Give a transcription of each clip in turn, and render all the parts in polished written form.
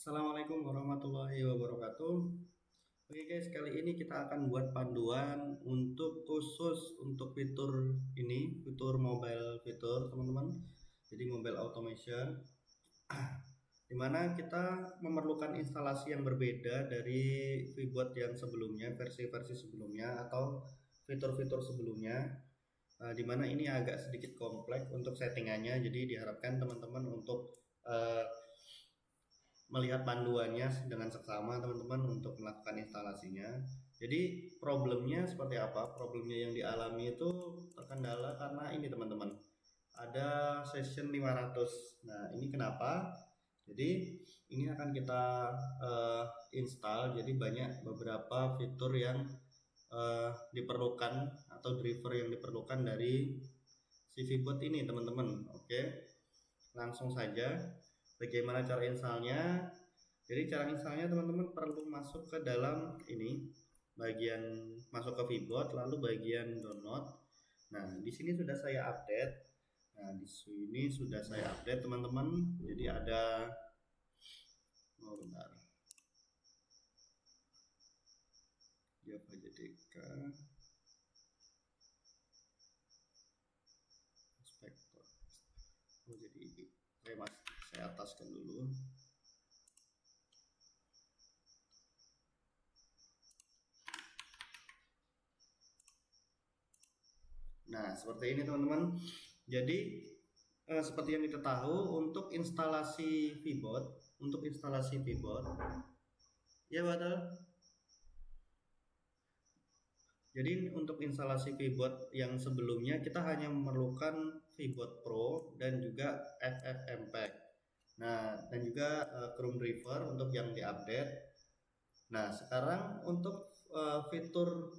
Assalamualaikum warahmatullahi wabarakatuh. Oke guys, kali ini kita akan buat panduan untuk khusus untuk fitur ini, fitur mobile fitur teman-teman. Jadi mobile automation, dimana kita memerlukan instalasi yang berbeda dari VBot yang sebelumnya, versi-versi sebelumnya atau fitur-fitur sebelumnya. Dimana ini agak sedikit kompleks untuk settingannya, jadi diharapkan teman-teman untuk uh, melihat panduannya dengan seksama teman-teman untuk melakukan instalasinya. Jadi problemnya seperti apa? Problemnya yang dialami itu terkendala karena ini teman-teman. Ada session 500. Nah, ini kenapa? Jadi ini akan kita install. Jadi banyak beberapa fitur yang diperlukan atau driver yang diperlukan dari si VBot ini teman-teman. Oke. Langsung saja. Bagaimana cara installnya? Jadi cara installnya teman-teman perlu masuk ke dalam ini bagian masuk ke VBot, lalu bagian download. Nah, di sini sudah saya update. Nah, di sini sudah saya update teman-teman. Jadi ada bentar. Java JDK inspektor. Jadi saya ataskan dulu. Nah, seperti ini teman-teman. Jadi seperti yang kita tahu untuk instalasi VBot, ya betul. Jadi untuk instalasi VBot yang sebelumnya kita hanya memerlukan VBot Pro dan juga FFmpeg. Nah, dan juga Chrome driver untuk yang diupdate. Nah, sekarang untuk fitur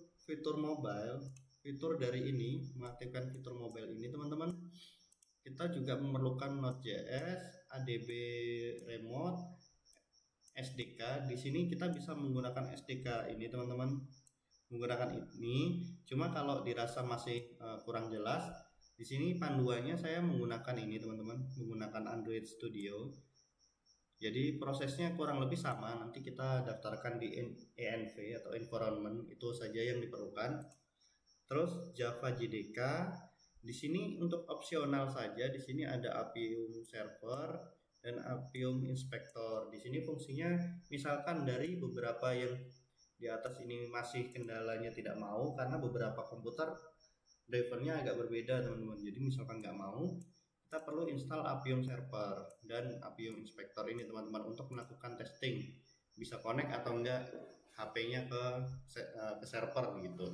mobile, fitur dari ini, mengaktifkan fitur mobile ini teman-teman, kita juga memerlukan Node.js, ADB remote, SDK. Di sini kita bisa menggunakan SDK ini teman-teman, menggunakan ini. Cuma kalau dirasa masih kurang jelas, di sini panduannya saya menggunakan ini teman-teman, menggunakan Android Studio. Jadi prosesnya kurang lebih sama, nanti kita daftarkan di env atau environment, itu saja yang diperlukan. Terus Java JDK, di sini untuk opsional saja, di sini ada Appium Server dan Appium Inspector. Di sini fungsinya misalkan dari beberapa yang di atas ini masih kendalanya tidak mau karena beberapa komputer drivernya agak berbeda teman-teman. Jadi misalkan nggak mau, kita perlu install Appium Server dan Appium Inspector ini teman-teman untuk melakukan testing, bisa connect atau enggak HP-nya ke server gitu.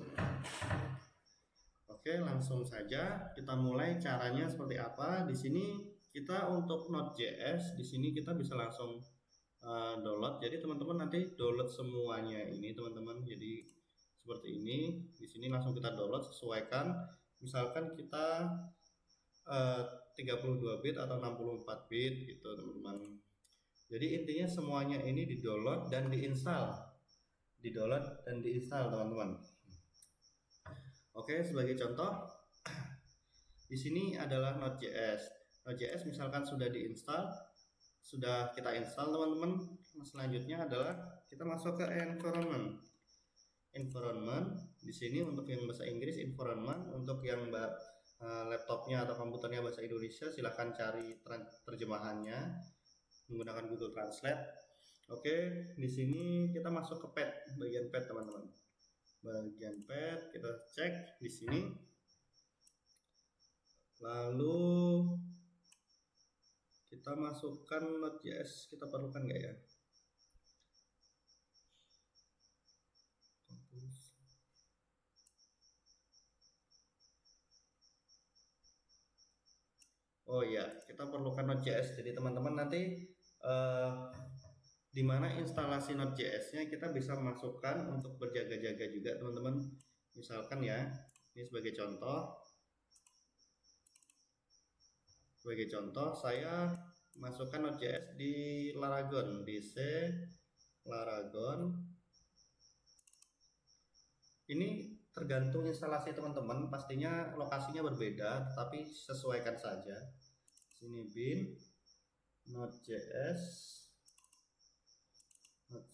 Oke, langsung saja kita mulai. Caranya seperti apa? Di sini kita untuk Node.js, di sini kita bisa langsung download. Jadi teman-teman nanti download semuanya ini teman-teman. Jadi seperti ini. Di sini langsung kita download, sesuaikan. Misalkan kita 32 bit atau 64 bit gitu teman-teman. Jadi intinya semuanya ini di-download dan diinstal. Di-download dan diinstal teman-teman. Oke, sebagai contoh di sini adalah Node.js. Node.js misalkan sudah diinstal, sudah kita install teman-teman. Selanjutnya adalah kita masuk ke environment. Environment di sini untuk yang bahasa Inggris environment, untuk yang laptopnya atau komputernya bahasa Indonesia silahkan cari terjemahannya menggunakan Google Translate. Oke, di sini kita masuk ke pad, bagian pad teman-teman. Bagian pad kita cek di sini. Lalu kita masukkan Node.js, kita perlukan nggak ya? Oh iya, kita perlukan Node.js. Jadi teman-teman nanti di mana instalasi Node.js-nya kita bisa masukkan untuk berjaga-jaga juga teman-teman. Misalkan ya, ini sebagai contoh. Sebagai contoh, saya masukkan Node.js di Laragon, di C Laragon. Ini tergantung instalasi teman-teman, pastinya lokasinya berbeda, tapi sesuaikan saja. Sini bin Node.js.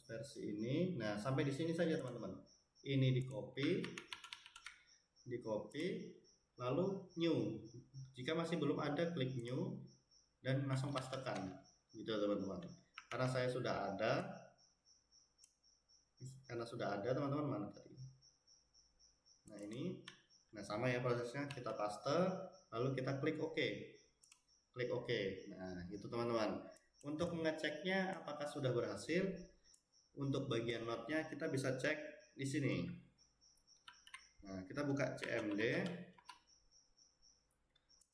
versi ini. Nah, sampai di sini saja teman-teman. Ini di copy, lalu new. Jika masih belum ada, klik new dan langsung pastekan, gitu teman-teman. Karena sudah ada teman-teman. Mana tadi? Nah ini, nah sama ya prosesnya, kita paste, lalu kita klik OK. Nah itu teman-teman. Untuk mengeceknya apakah sudah berhasil, untuk bagian notnya kita bisa cek di sini. Nah kita buka CMD.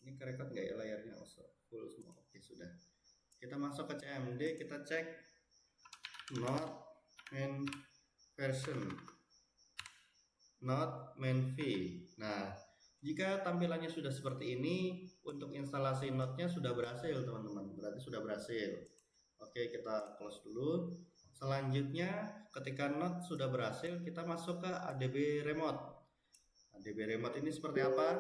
Ini kerekod nggak ya layarnya? Oh, full semua. Oke sudah. Kita masuk ke CMD, kita cek not main version, not main v. Nah jika tampilannya sudah seperti ini, untuk instalasi notnya sudah berhasil teman-teman, berarti sudah berhasil. Oke, kita close dulu. Selanjutnya ketika not sudah berhasil, kita masuk ke ADB remote. ADB remote ini seperti apa?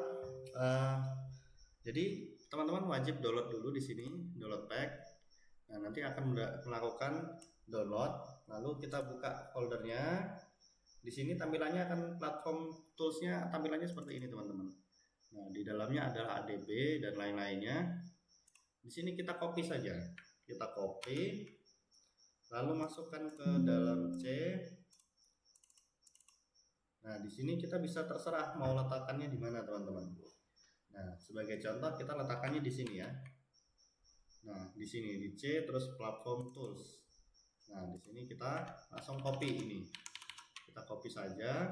Jadi teman-teman wajib download dulu di sini, download pack. Nah nanti akan melakukan download, lalu kita buka foldernya. Di sini tampilannya akan platform toolsnya, tampilannya seperti ini teman-teman. Nah di dalamnya adalah ADB dan lain-lainnya. Di sini kita copy saja, kita copy, lalu masukkan ke dalam C. Nah di sini kita bisa terserah mau letakkannya di mana teman-teman. Nah sebagai contoh kita letakkannya di sini ya. Nah di sini di C, terus platform tools. Nah di sini kita langsung copy ini. Kita copy saja.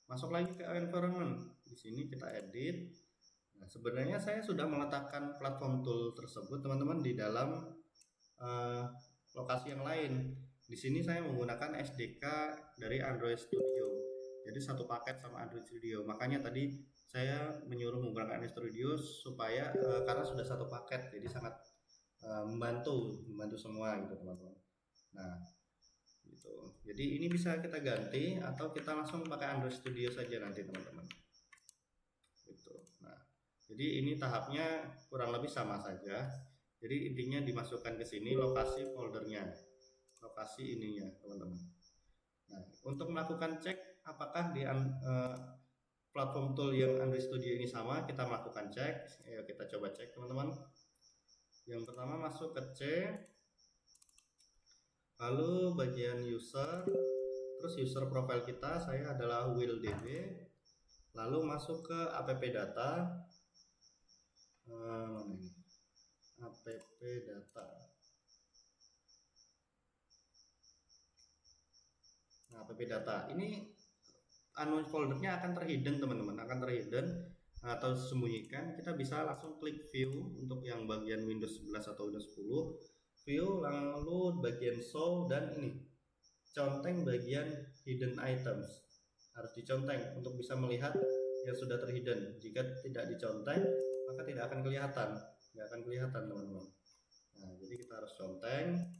Masuk lagi ke environment. Di sini kita edit. Nah, sebenarnya saya sudah meletakkan platform tool tersebut teman-teman di dalam lokasi yang lain. Di sini saya menggunakan SDK dari Android Studio. Jadi satu paket sama Android Studio. Makanya tadi saya menyuruh menggunakan Android Studio supaya karena sudah satu paket, jadi sangat membantu semua gitu teman-teman. Nah gitu. Jadi ini bisa kita ganti atau kita langsung pakai Android Studio saja nanti teman-teman. Gitu. Nah, jadi ini tahapnya kurang lebih sama saja. Jadi intinya dimasukkan ke sini lokasi foldernya, lokasi ininya teman-teman. Nah, untuk melakukan cek apakah di platform tool yang Android Studio ini sama, kita melakukan cek. Ayo kita coba cek teman-teman. Yang pertama masuk ke C. Lalu bagian user, terus user profile kita, saya adalah WillDB. Lalu masuk ke app data. Mana ini? App data. Nah, app data ini foldernya akan terhidden teman-teman, akan terhidden atau sembunyikan. Kita bisa langsung klik view untuk yang bagian Windows 11 atau Windows 10. View, lalu bagian show, dan ini conteng bagian hidden items, harus diconteng untuk bisa melihat yang sudah terhidden. Jika tidak diconteng maka tidak akan kelihatan, teman-teman. Nah jadi kita harus conteng,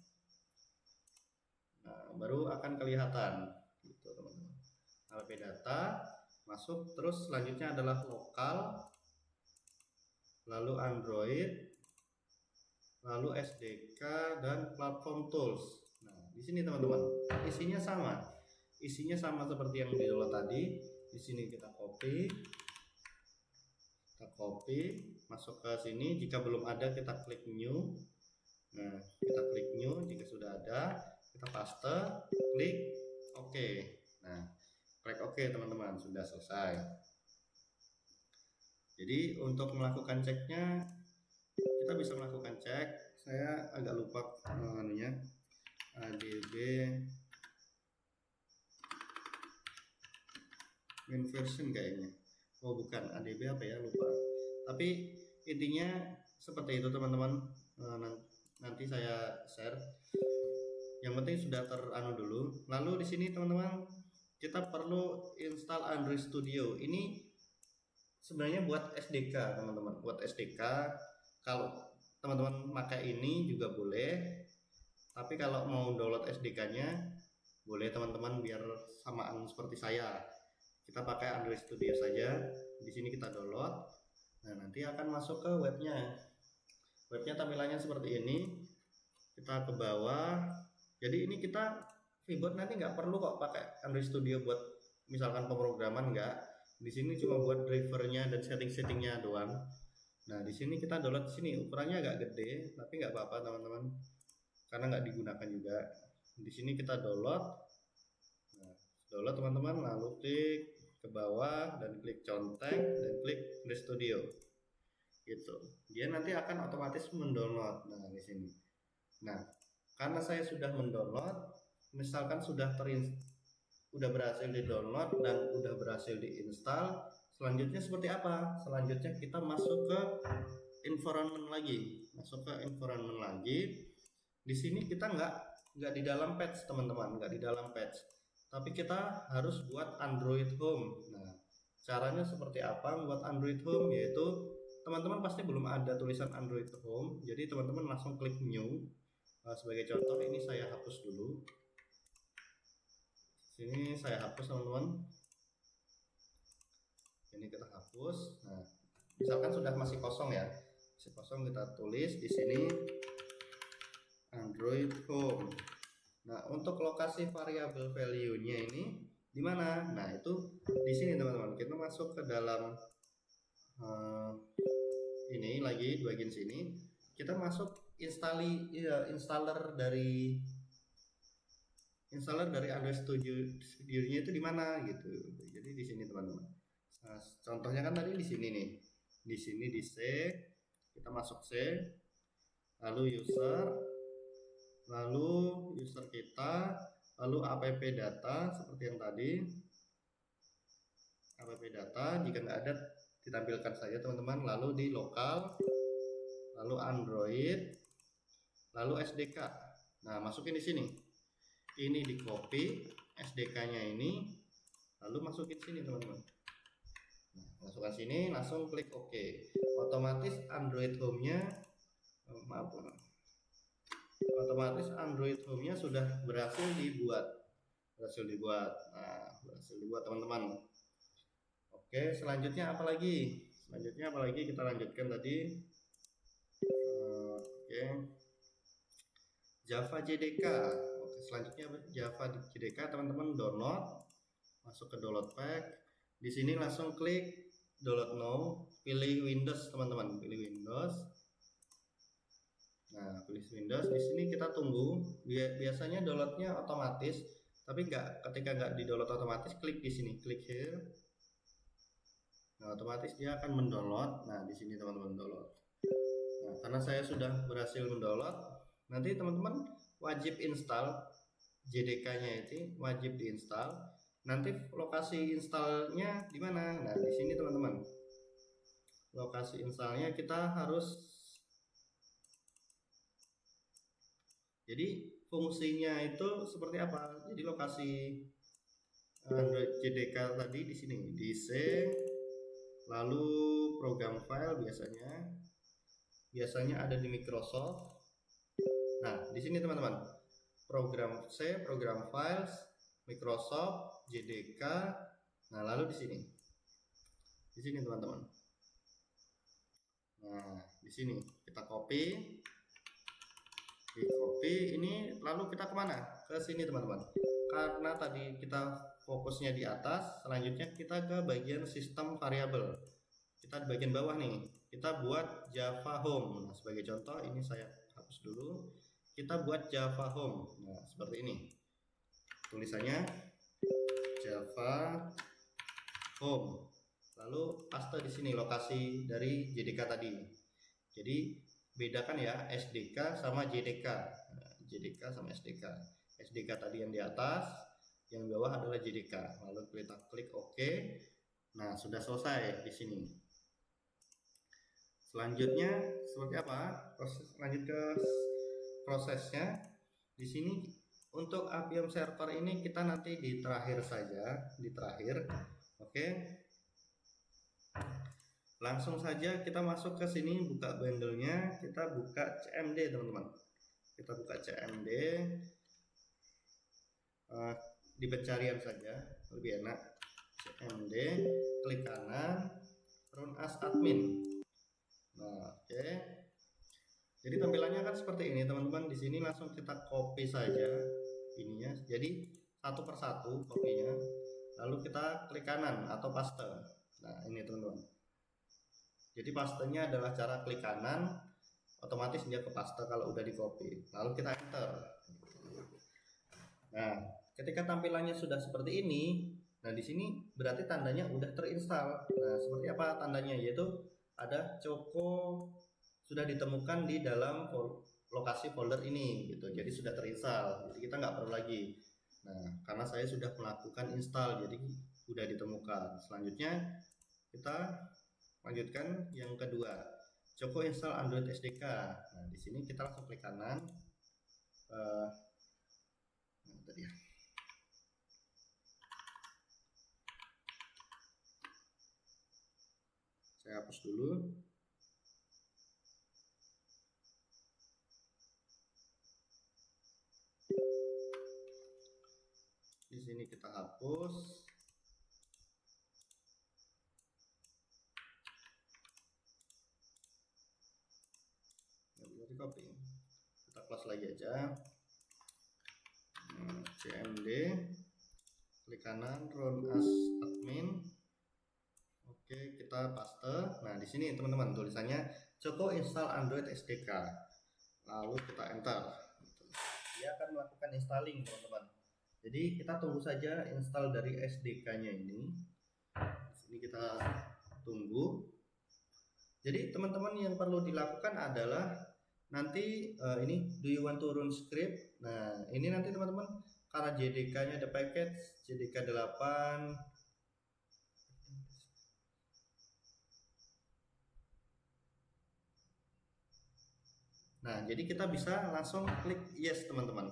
nah baru akan kelihatan gitu teman-teman. App data masuk, terus selanjutnya adalah lokal, lalu Android, lalu SDK dan platform tools. Nah, di sini teman-teman, isinya sama seperti yang di download tadi. Di sini kita copy, masuk ke sini. Jika belum ada kita klik new. Nah, kita klik new. Jika sudah ada, kita paste, klik OK. Nah, klik OK teman-teman, sudah selesai. Jadi untuk melakukan ceknya, kita bisa melakukan cek. Saya agak lupa ADB main version kayaknya. Oh bukan, ADB apa ya, lupa. Tapi intinya seperti itu teman-teman. Nanti saya share. Yang penting sudah dulu. Lalu di sini teman-teman, kita perlu install Android Studio. Ini sebenarnya buat SDK teman-teman, kalau teman-teman pakai ini juga boleh, tapi kalau mau download SDK-nya boleh teman-teman, biar samaan seperti saya. Kita pakai Android Studio saja. Di sini kita download. Nah, nanti akan masuk ke webnya. Webnya tampilannya seperti ini. Kita ke bawah. Jadi ini kita VBot nanti nggak perlu kok pakai Android Studio buat misalkan pemrograman, nggak. Di sini cuma buat drivernya dan setting-settingnya doang. Nah, di sini kita download sini, ukurannya agak gede, tapi nggak apa-apa teman-teman, karena nggak digunakan juga. Di sini kita download. Nah, download teman-teman, lalu klik ke bawah dan klik contek dan klik Android Studio. Gitu. Dia nanti akan otomatis mendownload. Nah, di sini. Nah, karena saya sudah mendownload, misalkan udah berhasil di-download dan udah berhasil diinstal, selanjutnya seperti apa? Selanjutnya kita masuk ke environment lagi. Di sini kita nggak di dalam patch teman-teman, nggak di dalam patch. Tapi kita harus buat Android Home. Nah, caranya seperti apa buat Android Home? Yaitu teman-teman pasti belum ada tulisan Android Home, jadi teman-teman langsung klik New. Sebagai contoh ini saya hapus dulu. Sini saya hapus teman-teman. Ini kita hapus. Nah, misalkan sudah masih kosong ya, masih kosong, kita tulis di sini Android Home. Nah, untuk lokasi variabel value-nya ini di mana? Nah, itu di sini teman-teman. Kita masuk ke dalam ini lagi di bagian sini. Kita masuk installer dari Android Studio-nya itu di mana gitu. Jadi di sini teman-teman. Nah, contohnya kan tadi di sini nih. Di sini di C, kita masuk C, lalu user kita, lalu app data seperti yang tadi. App data jika nggak ada ditampilkan saja teman-teman, lalu di lokal, lalu Android, lalu SDK. Nah, masukin di sini. Ini di copy SDK-nya ini, lalu masukin sini teman-teman. Nah, masukkan sini, langsung klik OK. Otomatis Android Home-nya sudah berhasil dibuat. Nah, berhasil dibuat teman-teman. Oke, selanjutnya apa lagi? Kita lanjutkan tadi. Oke. Java JDK. Oke, selanjutnya Java JDK teman-teman download. Masuk ke download pack. Di sini langsung klik download now, pilih Windows teman-teman, pilih Windows. Nah, pilih Windows. Di sini kita tunggu. Biasanya downloadnya otomatis, tapi ketika nggak di download otomatis, klik di sini, klik here. Nah, otomatis dia akan mendownload. Nah, di sini teman-teman download. Nah, karena saya sudah berhasil mendownload, nanti teman-teman wajib install JDK-nya itu, wajib diinstal. Nanti lokasi installnya di mana? Nah, di sini teman-teman. Lokasi installnya kita harus, jadi fungsinya itu seperti apa? Jadi lokasi Android JDK tadi di sini, di C, lalu program file biasanya ada di Microsoft. Nah, di sini teman-teman, program C, program files, Microsoft, JDK. Nah, lalu di sini teman-teman. Nah, di sini kita copy ini, lalu kita kemana? Ke sini teman-teman. Karena tadi kita fokusnya di atas, selanjutnya kita ke bagian sistem variabel. Kita di bagian bawah nih, kita buat Java Home. Nah, sebagai contoh ini saya hapus dulu. Kita buat Java Home. Nah, seperti ini. Tulisannya Java Home. Lalu paste di sini lokasi dari JDK tadi. Jadi bedakan ya SDK sama JDK. Nah, JDK sama SDK. SDK tadi yang di atas, yang di bawah adalah JDK. Lalu kita klik OK. Nah, sudah selesai di sini. Selanjutnya seperti apa? Lanjut ke prosesnya. Di sini untuk Appium server ini kita nanti di terakhir saja, di terakhir. Oke. Langsung saja kita masuk ke sini, buka bundle-nya, kita buka CMD teman-teman. Kita buka CMD. Di pencarian saja, lebih enak. CMD, klik kanan, run as admin. Nah, oke. Jadi tampilannya kan seperti ini teman-teman. Di sini langsung kita copy saja ininya. Jadi satu persatu kopinya. Lalu kita klik kanan atau paste. Nah ini teman-teman. Jadi pastenya adalah cara klik kanan, otomatis dia ke paste kalau udah di copy. Lalu kita enter. Nah ketika tampilannya sudah seperti ini, nah di sini berarti tandanya udah terinstall. Nah seperti apa tandanya? Yaitu ada Choco sudah ditemukan di dalam lokasi folder ini gitu. Jadi sudah terinstall. Jadi kita nggak perlu lagi. Nah karena saya sudah melakukan install, jadi sudah ditemukan. Selanjutnya kita lanjutkan yang kedua, Choco install Android SDK. Nah di sini kita langsung klik kanan. Nah, tadi ya. Saya hapus dulu. Di sini kita hapus. Nggak bisa di copy. Kita close lagi aja. CMD, klik kanan, run as admin. Oke, kita paste. Nah, di sini teman-teman tulisannya Choco install Android SDK. Lalu kita enter. Dia akan melakukan installing, teman-teman. Jadi kita tunggu saja install dari SDK-nya ini. Di sini kita tunggu. Jadi teman-teman yang perlu dilakukan adalah nanti ini do you want to run script. Nah, ini nanti teman-teman karena JDK-nya ada package JDK 8. Nah, jadi kita bisa langsung klik yes teman-teman.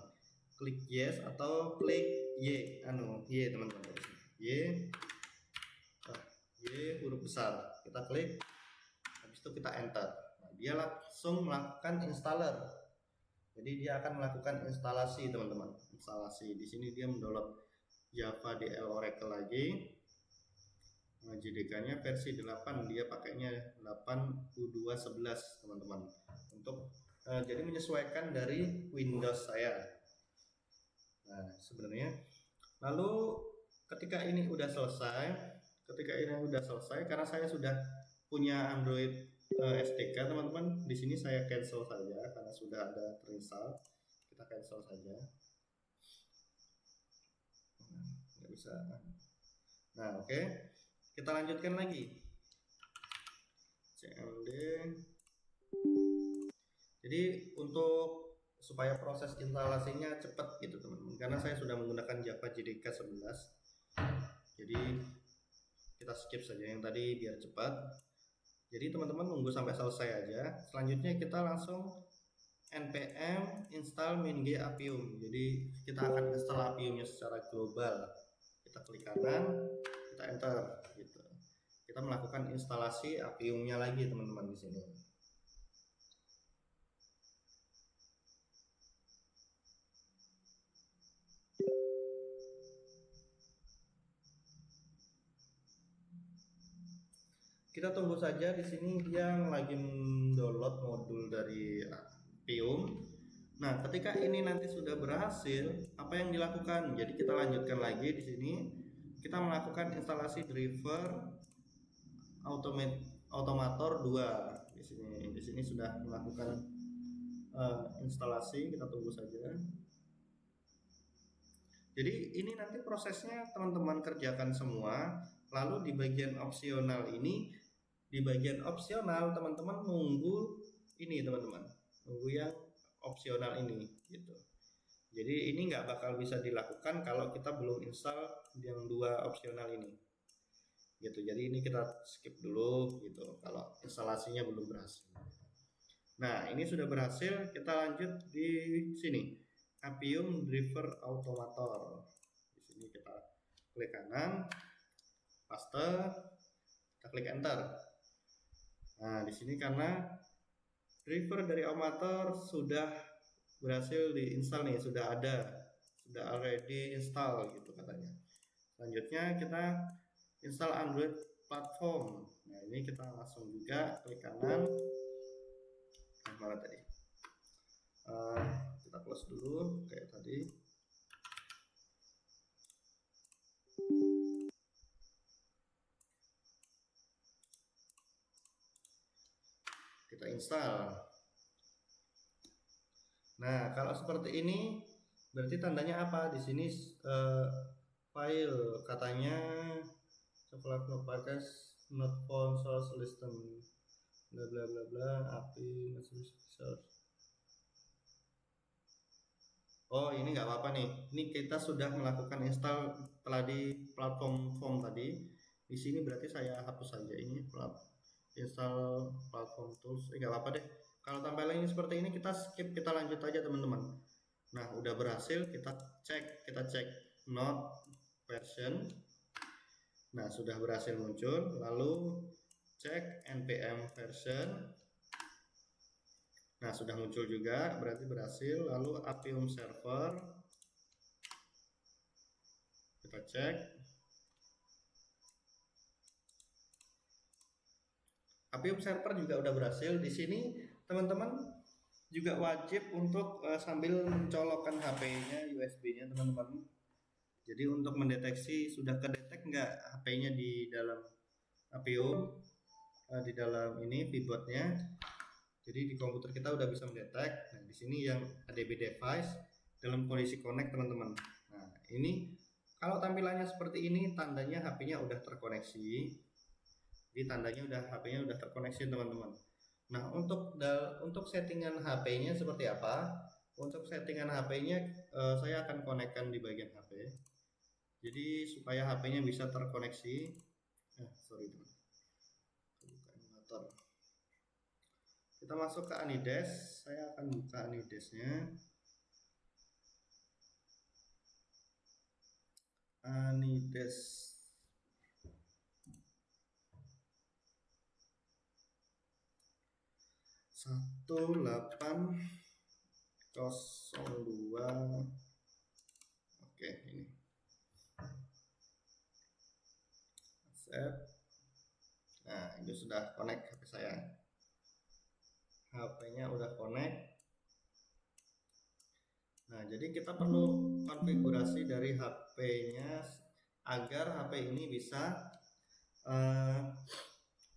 Klik yes atau klik Y, Y teman-teman. Y huruf besar. Kita klik, habis itu kita enter. Nah, dia langsung melakukan installer. Jadi dia akan melakukan instalasi teman-teman. Instalasi di sini dia mendownload Java DL Oracle lagi. Nah, JDK-nya versi 8, dia pakainya 8.U2.11 teman-teman. Untuk jadi menyesuaikan dari Windows saya. Nah sebenarnya lalu ketika ini udah selesai, karena saya sudah punya Android SDK teman-teman, di sini saya cancel saja karena sudah ada terinstall. Kita cancel saja. Nggak bisa. Nah oke, kita lanjutkan lagi. CMD. Jadi untuk supaya proses instalasinya cepat gitu teman-teman, karena saya sudah menggunakan Java JDK 11, jadi kita skip saja yang tadi biar cepat. Jadi teman-teman nunggu sampai selesai aja. Selanjutnya kita langsung npm install min.g appium. Jadi kita akan install appiumnya secara global. Kita klik kanan, kita enter gitu. Kita melakukan instalasi appiumnya lagi teman-teman di sini. Kita tunggu saja, di sini dia lagi mendownload modul dari Appium. Nah, ketika ini nanti sudah berhasil, apa yang dilakukan? Jadi kita lanjutkan lagi di sini. Kita melakukan instalasi driver Automator 2. Di sini sudah melakukan instalasi, kita tunggu saja. Jadi ini nanti prosesnya teman-teman kerjakan semua. Lalu di bagian opsional ini, teman-teman nunggu ini teman-teman, nunggu yang opsional ini gitu. Jadi ini nggak bakal bisa dilakukan kalau kita belum install yang 2 opsional ini gitu. Jadi ini kita skip dulu gitu kalau instalasinya belum berhasil. Nah ini sudah berhasil, kita lanjut di sini Appium Driver Automator. Di sini kita klik kanan, paste, kita klik enter. Nah, di sini karena driver dari Automator sudah berhasil diinstal nih, sudah already install gitu katanya. Selanjutnya kita install Android platform. Nah, ini kita langsung juga klik kanan. Mana tadi? Kita close dulu kayak tadi. Kita install. Nah, kalau seperti ini berarti tandanya apa? Di sini file katanya Chocolate Podcast not found source system bla bla bla bla API source. Oh, ini nggak apa-apa nih. Ini kita sudah melakukan install telah di platform form tadi. Di sini berarti saya hapus saja ini install platform tools. Nggak apa-apa deh. Kalau tampilan ini seperti ini kita skip, kita lanjut aja teman-teman. Nah, udah berhasil, kita cek not version. Nah, sudah berhasil muncul. Lalu cek npm version. Nah, sudah muncul juga, berarti berhasil. Lalu Appium server. Kita cek. Appium server juga udah berhasil. Di sini teman-teman juga wajib untuk sambil mencolokkan HP-nya, USB-nya teman-teman. Jadi untuk mendeteksi sudah kedetek nggak HP-nya di dalam Appium, di dalam ini VBot-nya. Jadi di komputer kita udah bisa mendetek. Nah, di sini yang ADB device dalam kondisi connect teman-teman. Nah, ini kalau tampilannya seperti ini tandanya HP-nya udah terkoneksi. Jadi tandanya udah HP-nya udah terkoneksi teman-teman. Nah, untuk settingan HP-nya seperti apa? Untuk settingan HP-nya saya akan konekkan di bagian HP. Jadi supaya HP-nya bisa terkoneksi. Sorry teman. Buka emulator. Kita masuk ke Anides. Saya akan buka Anidesnya. Anides 1802. Oke, ini set. Nah, ini sudah connect HP saya. HP-nya udah connect. Nah, jadi kita perlu konfigurasi dari HP-nya agar HP ini bisa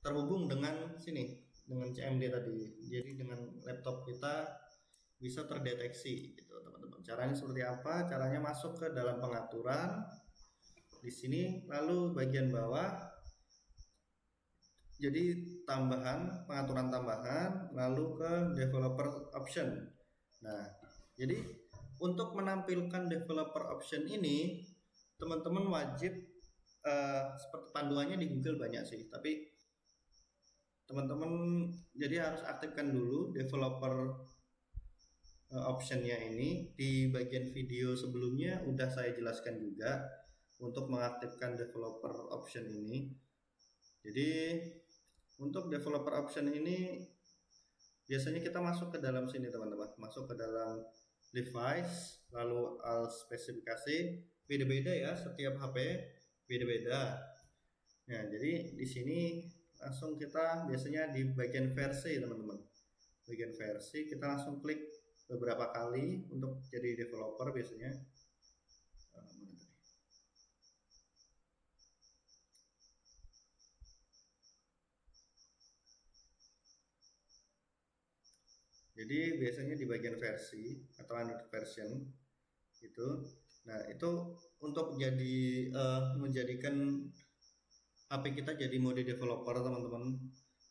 terhubung dengan sini, dengan CMD tadi. Jadi dengan laptop kita bisa terdeteksi gitu, teman-teman. Caranya seperti apa? Caranya masuk ke dalam pengaturan di sini, lalu bagian bawah jadi pengaturan tambahan, lalu ke developer option. Nah, jadi untuk menampilkan developer option ini teman-teman wajib seperti panduannya di Google banyak sih, tapi teman-teman jadi harus aktifkan dulu developer optionnya ini. Di bagian video sebelumnya udah saya jelaskan juga untuk mengaktifkan developer option ini. Jadi untuk developer option ini biasanya kita masuk ke dalam sini teman-teman, masuk ke dalam device, lalu spesifikasi, beda-beda ya, setiap HP beda-beda. Nah, jadi di sini langsung kita biasanya di bagian versi teman-teman, bagian versi kita langsung klik beberapa kali untuk jadi developer biasanya. Jadi biasanya di bagian versi atau unit version itu. Nah, itu untuk jadi menjadikan HP kita jadi mode developer teman-teman.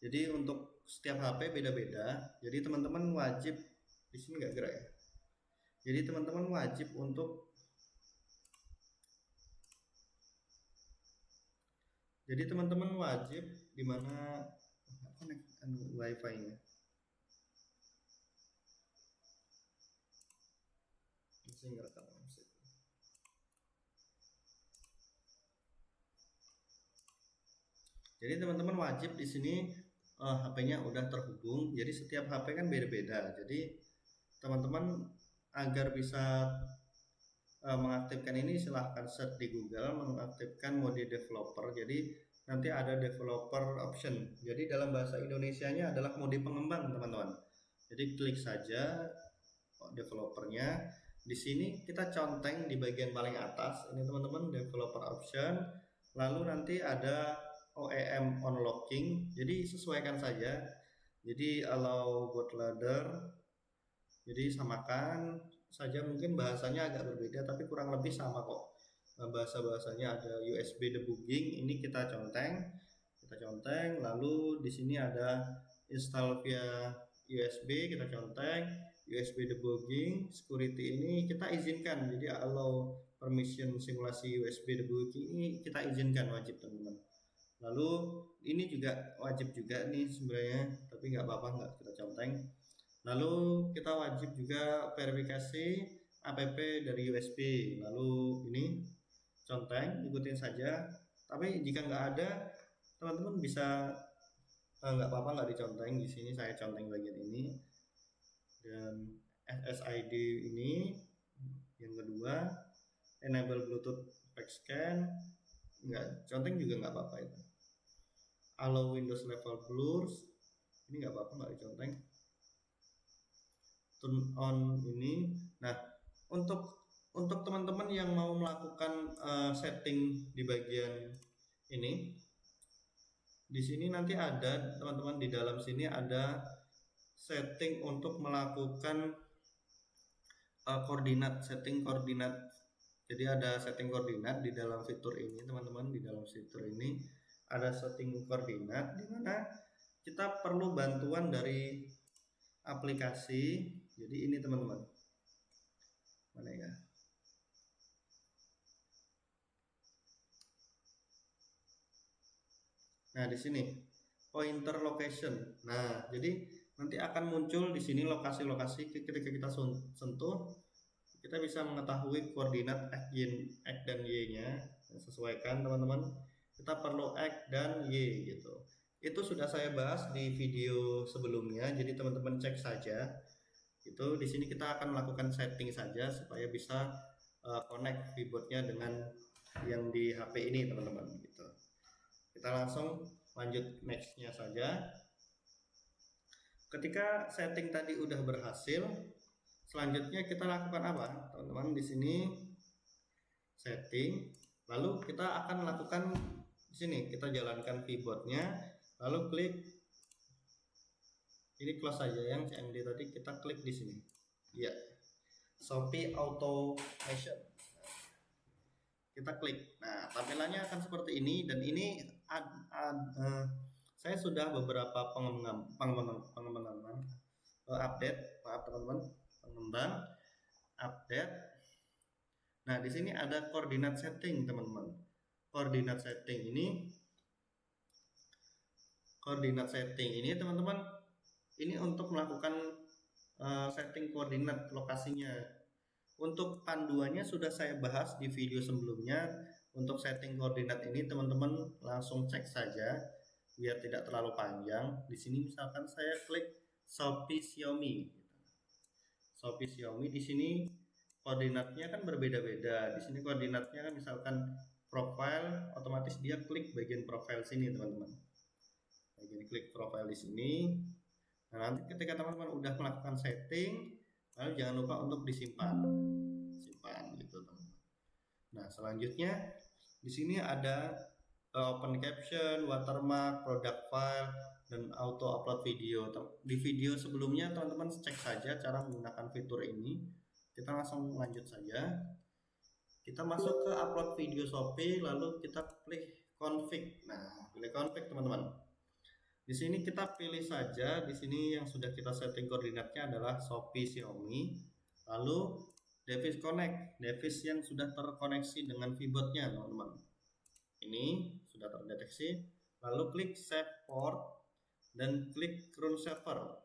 Jadi untuk setiap HP beda-beda. Jadi teman-teman wajib di sini nggak gerak ya. Jadi teman-teman wajib untuk di mana connect wifi-nya. Jadi teman-teman wajib di sini HP-nya udah terhubung. Jadi setiap HP kan beda-beda. Jadi teman-teman agar bisa mengaktifkan ini silahkan search di Google, mengaktifkan mode developer. Jadi nanti ada developer option. Jadi dalam bahasa Indonesianya adalah mode pengembang teman-teman. Jadi klik saja developernya. Di sini kita conteng di bagian paling atas ini teman-teman, developer option. Lalu nanti ada OEM unlocking. Jadi sesuaikan saja. Jadi allow bootloader. Jadi samakan saja, mungkin bahasanya agak berbeda tapi kurang lebih sama kok. Bahasa-bahasanya ada USB debugging, ini kita conteng. Lalu di sini ada install via USB, kita conteng. USB debugging, security ini kita izinkan, jadi allow permission simulasi USB debugging ini kita izinkan, wajib teman-teman. Lalu ini juga wajib juga nih sebenarnya, tapi nggak apa-apa, nggak kita conteng. Lalu kita wajib juga verifikasi app dari USB. Lalu ini conteng, ikutin saja. Tapi jika nggak ada, teman-teman bisa nggak apa-apa, nggak diconteng. Di sini saya conteng bagian ini. Dan SSID ini yang kedua, enable Bluetooth backscan, nggak conteng juga nggak apa-apa itu. Allow Windows level blurs, ini nggak apa-apa, nggak diconteng. Turn on ini. Nah, untuk teman-teman yang mau melakukan setting di bagian ini, di sini nanti ada teman-teman, di dalam sini ada setting untuk melakukan setting koordinat. Jadi ada setting koordinat di dalam fitur ini teman-teman. Di dalam fitur ini ada setting koordinat di mana kita perlu bantuan dari aplikasi. Jadi ini teman-teman, mana ya? Nah di sini pointer location. Nah jadi nanti akan muncul di sini lokasi-lokasi. Ketika kita sentuh, kita bisa mengetahui koordinat X dan Y-nya. Sesuaikan teman-teman. Kita perlu X dan Y gitu. Itu sudah saya bahas di video sebelumnya. Jadi teman-teman cek saja. Itu di sini kita akan melakukan setting saja supaya bisa connect keyboardnya dengan yang di HP ini teman-teman gitu. Kita langsung lanjut nextnya saja. Ketika setting tadi udah berhasil, selanjutnya kita lakukan apa teman-teman? Di sini setting, lalu kita akan lakukan di sini, kita jalankan keyboardnya, lalu klik ini, close saja yang CMD tadi, kita klik di sini ya, Shopee Automation, kita klik. Nah tampilannya akan seperti ini, dan ini saya sudah beberapa pengembangan update, maaf teman-teman, pengembang update. Nah di sini ada koordinat setting teman-teman. Koordinat setting ini teman-teman, ini untuk melakukan setting koordinat lokasinya. Untuk panduannya sudah saya bahas di video sebelumnya. Untuk setting koordinat ini teman-teman langsung cek saja biar tidak terlalu panjang. Di sini misalkan saya klik Shopee Xiaomi. Shopee Xiaomi, di sini koordinatnya kan berbeda-beda. Di sini koordinatnya kan misalkan profile, otomatis dia klik bagian profile sini teman-teman. Bagian klik profile di sini. Nah nanti ketika teman-teman udah melakukan setting, lalu jangan lupa untuk simpan gitu teman-teman. Nah selanjutnya di sini ada open caption, watermark, product file, dan auto upload video. Di video sebelumnya teman-teman cek saja cara menggunakan fitur ini. Kita langsung lanjut saja. Kita masuk ke upload video Shopee, lalu kita klik config. Nah pilih config teman-teman. Di sini kita pilih saja, di sini yang sudah kita setting koordinatnya adalah Shopee Xiaomi. Lalu device connect, device yang sudah terkoneksi dengan keyboardnya teman-teman. Ini sudah terdeteksi. Lalu klik save port dan klik run server.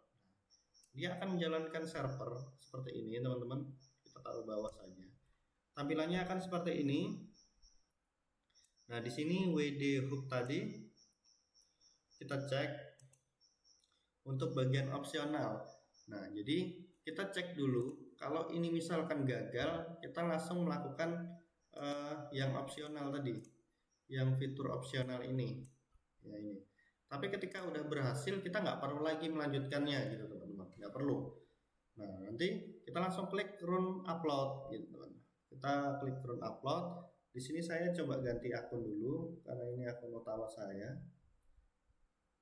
Dia akan menjalankan server seperti ini teman-teman. Kita taruh bawah saja. Tampilannya akan seperti ini. Nah di sini WD hook tadi kita cek untuk bagian opsional. Nah jadi kita cek dulu. Kalau ini misalkan gagal, kita langsung melakukan yang opsional tadi, yang fitur opsional ini ya ini. Tapi ketika udah berhasil, kita nggak perlu lagi melanjutkannya gitu teman-teman, nggak perlu. Nah, nanti kita langsung klik run upload gitu, teman. Kita klik run upload. Di sini saya coba ganti akun dulu karena ini akun utama saya.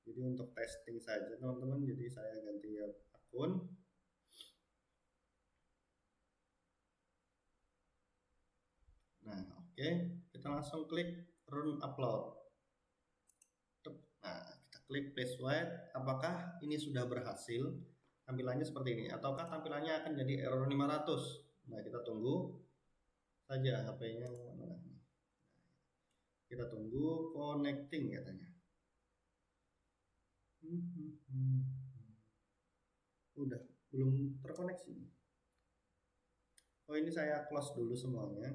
Jadi untuk testing saja, teman-teman. Jadi saya ganti akun. Nah, oke. Kita langsung klik run upload. Nah, kita klik password. Apakah ini sudah berhasil? Tampilannya seperti ini, ataukah tampilannya akan jadi error 500? Nah, kita tunggu saja HP-nya. Kita tunggu connecting katanya. Udah, belum terkoneksi. Oh, ini saya close dulu semuanya.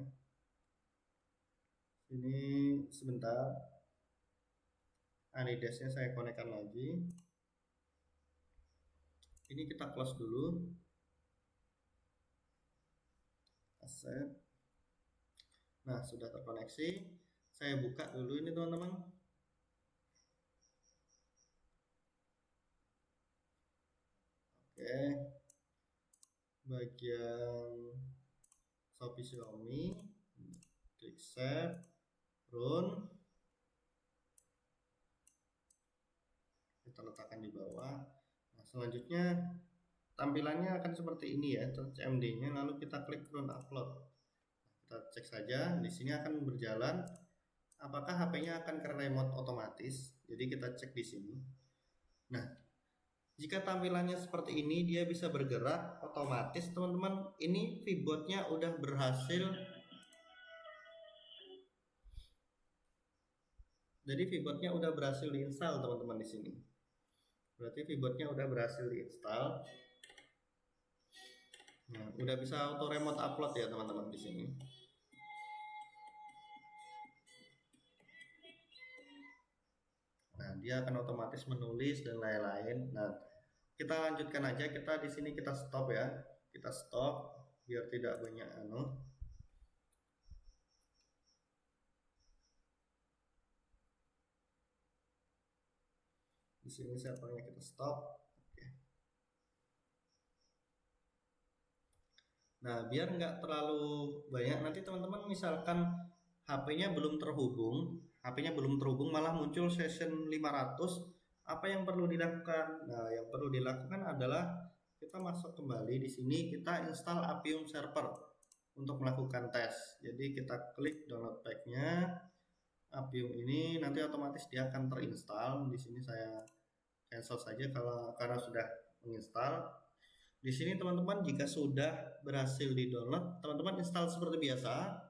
Ini sebentar. Anidesnya saya konekkan lagi. Ini kita close dulu. Aset. Nah, sudah terkoneksi. Saya buka dulu ini, teman-teman. Oke. Bagian Shopee Xiaomi. Klik save. Run. Kita letakkan di bawah. Nah, selanjutnya tampilannya akan seperti ini ya, CMD-nya. Lalu kita klik run upload. Kita cek saja, di sini akan berjalan. Apakah HP-nya akan ke remote otomatis? Jadi kita cek di sini. Nah, jika tampilannya seperti ini, dia bisa bergerak otomatis, teman-teman. Ini VBot-nya udah berhasil. Jadi VBot-nya udah berhasil diinstal, teman-teman, di sini. Berarti VBot-nya udah berhasil diinstal. Nah, udah bisa auto remote upload ya, teman-teman, di sini. Nah, dia akan otomatis menulis dan lain-lain. Nah, kita lanjutkan aja. Kita di sini kita stop ya. Kita stop biar tidak banyak Di sini servernya kita stop. Oke. Nah, biar nggak terlalu banyak, nanti teman-teman misalkan HP-nya belum terhubung, malah muncul session 500, apa yang perlu dilakukan? Nah, yang perlu dilakukan adalah kita masuk kembali di sini, kita install Appium Server untuk melakukan tes. Jadi kita klik download pack-nya Appium ini, nanti otomatis dia akan terinstall. Di sini saya cancel saja karena sudah menginstal. Di sini teman-teman jika sudah berhasil di-download, teman-teman install seperti biasa.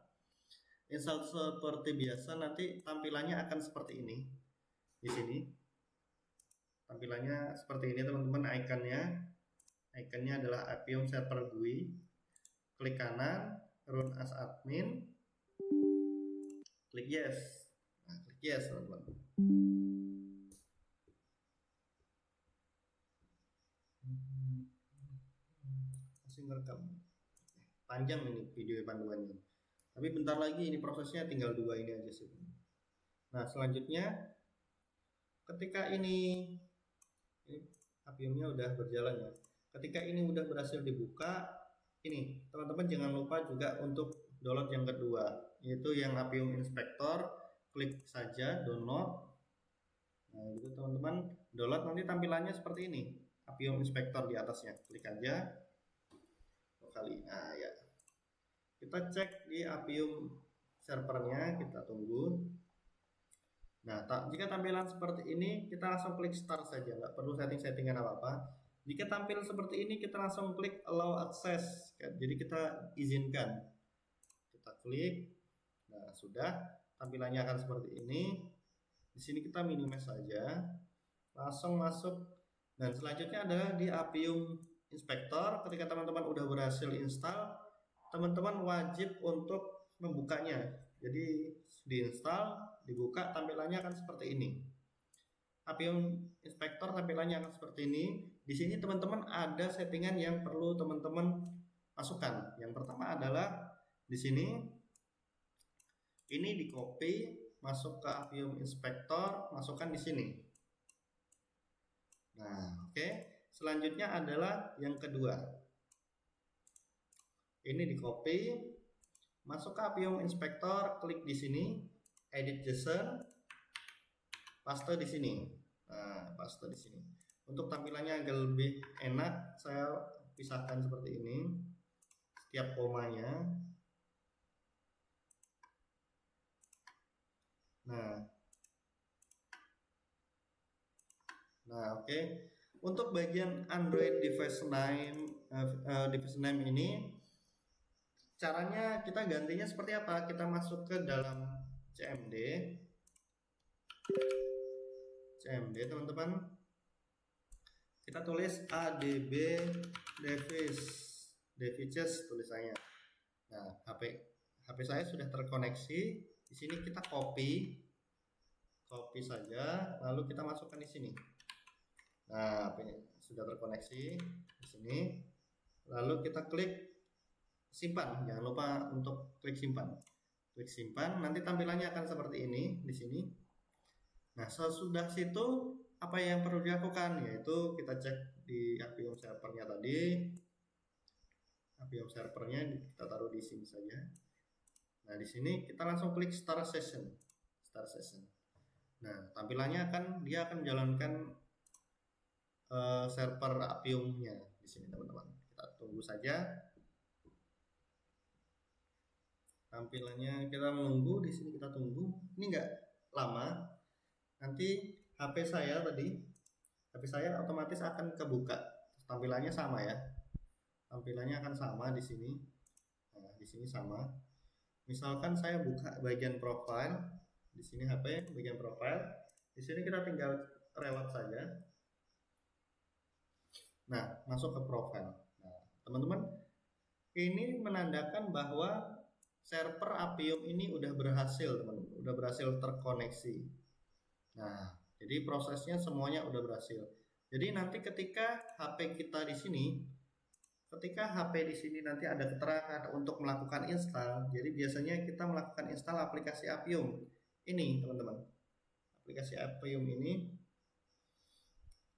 Nanti tampilannya akan seperti ini. Di sini tampilannya seperti ini, teman-teman. Ikonnya adalah Appium Server GUI. Klik kanan, run as admin, klik yes. Nah, klik yes, teman-teman. Masih merekam. Panjang ini video panduannya. Tapi bentar lagi ini prosesnya, tinggal 2 ini aja sih. Nah, selanjutnya ketika ini Appiumnya udah berjalan ya. Ketika ini udah berhasil dibuka, ini teman-teman jangan lupa juga untuk download yang kedua, yaitu yang Appium Inspector. Klik saja download. Nah, itu teman-teman download, nanti tampilannya seperti ini. Appium Inspector di atasnya. Klik aja. Kali. Nah, ya. Kita cek di Appium servernya, kita tunggu. Nah, jika tampilan seperti ini, kita langsung klik start saja, nggak perlu setting-settingan apa-apa. Jika tampil seperti ini, kita langsung klik allow access. Jadi kita izinkan. Kita klik. Nah, sudah. Tampilannya akan seperti ini. Di sini kita minimize saja. Langsung masuk. Dan selanjutnya adalah di Appium Inspector. Ketika teman-teman udah berhasil install, teman-teman wajib untuk membukanya. Jadi diinstal, dibuka, tampilannya akan seperti ini. Appium Inspector tampilannya akan seperti ini. Di sini teman-teman ada settingan yang perlu teman-teman masukkan. Yang pertama adalah di sini ini di copy, masuk ke Appium Inspector, masukkan di sini. Nah, oke. Selanjutnya adalah yang kedua. Ini di copy, masuk ke Appium Inspector, klik di sini, edit JSON, paste di sini. Nah, paste di sini. Untuk tampilannya agak lebih enak, saya pisahkan seperti ini. Setiap komanya. Nah, oke. Untuk bagian Android device name ini, caranya kita gantinya seperti apa? Kita masuk ke dalam CMD, teman-teman. Kita tulis ADB devices tulisannya. Nah, HP saya sudah terkoneksi. Di sini kita copy saja, lalu kita masukkan di sini. Nah, HP sudah terkoneksi di sini. Lalu kita klik simpan. Jangan lupa untuk klik simpan. Klik simpan, nanti tampilannya akan seperti ini di sini. Nah, sesudah situ apa yang perlu dilakukan, yaitu kita cek di Appium servernya tadi. Appium servernya kita taruh di sini saja. Nah, di sini kita langsung klik start session. Nah, tampilannya dia akan menjalankan server Appium-nya di sini, teman-teman. Kita tunggu saja. Tampilannya kita menunggu di sini, kita tunggu. Ini enggak lama. Nanti HP saya otomatis akan kebuka. Tampilannya sama ya. Tampilannya akan sama di sini. Nah, di sini sama. Misalkan saya buka bagian profile, di sini HP bagian profile. Di sini kita tinggal reload saja. Nah, masuk ke profile. Nah, teman-teman, ini menandakan bahwa server Appium ini udah berhasil, teman-teman. Udah berhasil terkoneksi. Nah, jadi prosesnya semuanya udah berhasil. Jadi nanti ketika HP kita di sini, nanti ada keterangan untuk melakukan install. Jadi biasanya kita melakukan install aplikasi Appium ini, teman-teman. Aplikasi Appium ini.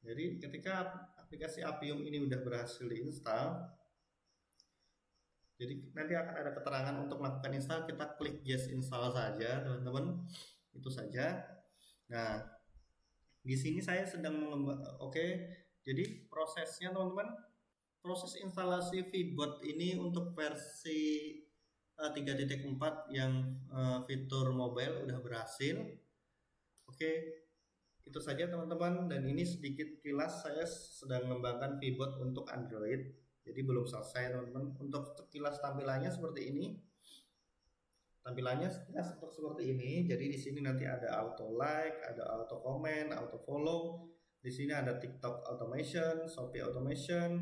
Jadi ketika aplikasi Appium ini udah berhasil diinstal, jadi nanti akan ada keterangan untuk melakukan install. Kita klik yes install saja, teman-teman. Itu saja. Nah, di sini saya sedang jadi prosesnya, teman-teman, proses instalasi VBot ini untuk versi 3.4 yang fitur mobile udah berhasil. Itu saja, teman-teman, dan ini sedikit kilas saya sedang mengembangkan VBot untuk Android. Jadi belum selesai, teman-teman. Untuk kilas tampilannya seperti ini. Tampilannya seperti ini. Jadi di sini nanti ada auto like, ada auto comment, auto follow. Di sini ada TikTok automation, Shopee automation.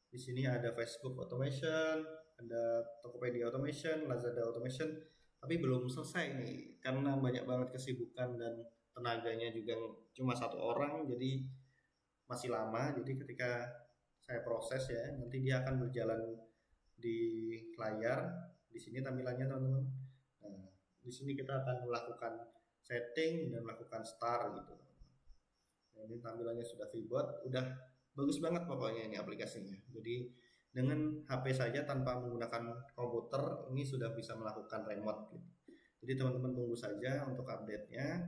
Di sini ada Facebook automation, ada Tokopedia automation, Lazada automation. Tapi belum selesai nih karena banyak banget kesibukan dan tenaganya juga cuma satu orang, jadi masih lama. Jadi ketika saya proses ya, nanti dia akan berjalan di layar. Di sini tampilannya, teman-teman. Nah, di sini kita akan melakukan setting dan melakukan start gitu. Nah, ini tampilannya sudah VBot, udah bagus banget pokoknya ini aplikasinya. Jadi dengan HP saja tanpa menggunakan komputer ini sudah bisa melakukan remote gitu. Jadi teman-teman tunggu saja untuk update-nya.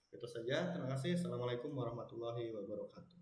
Itu saja, terima kasih. Assalamualaikum warahmatullahi wabarakatuh.